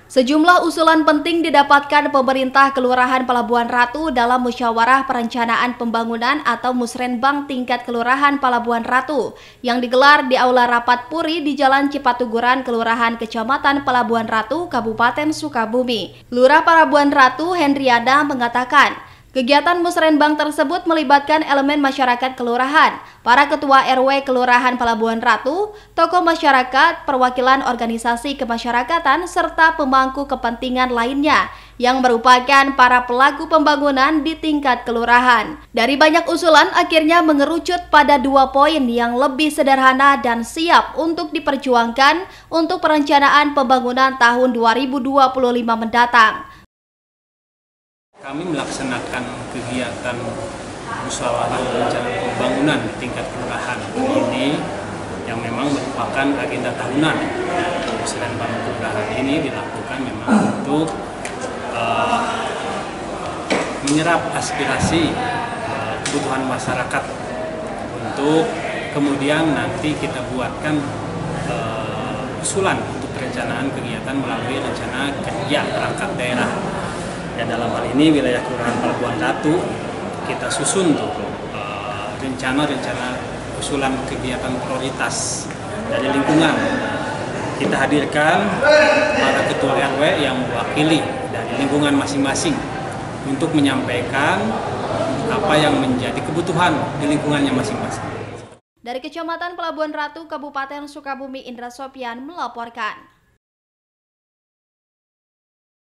Sejumlah usulan penting didapatkan pemerintah Kelurahan Pelabuhan Ratu dalam Musyawarah Perencanaan Pembangunan atau Musrenbang tingkat Kelurahan Pelabuhan Ratu yang digelar di Aula Rapat Puri di Jalan Cipatuguran, Kelurahan Kecamatan Pelabuhan Ratu, Kabupaten Sukabumi. Lurah Pelabuhan Ratu Hendriada mengatakan, kegiatan musrenbang tersebut melibatkan elemen masyarakat kelurahan, para ketua RW Kelurahan Pelabuhan Ratu, tokoh masyarakat, perwakilan organisasi kemasyarakatan, serta pemangku kepentingan lainnya yang merupakan para pelaku pembangunan di tingkat kelurahan. Dari banyak usulan, akhirnya mengerucut pada 2 poin yang lebih sederhana dan siap untuk diperjuangkan untuk perencanaan pembangunan tahun 2025 mendatang. Kami melaksanakan kegiatan musyawarah rencana pembangunan di tingkat kelurahan ini yang memang merupakan agenda tahunan. Musrenbang kelurahan ini dilakukan memang untuk menyerap aspirasi kebutuhan masyarakat untuk kemudian nanti kita buatkan usulan untuk perencanaan kegiatan melalui rencana kerja perangkat daerah. Dan dalam hal ini wilayah Kelurahan Pelabuhan Ratu kita susun tuh rencana-rencana usulan kegiatan prioritas dari lingkungan. Kita hadirkan para ketua RW yang mewakili dari lingkungan masing-masing untuk menyampaikan apa yang menjadi kebutuhan di lingkungannya masing-masing. Dari Kecamatan Pelabuhan Ratu, Kabupaten Sukabumi, Indra Sopyan melaporkan.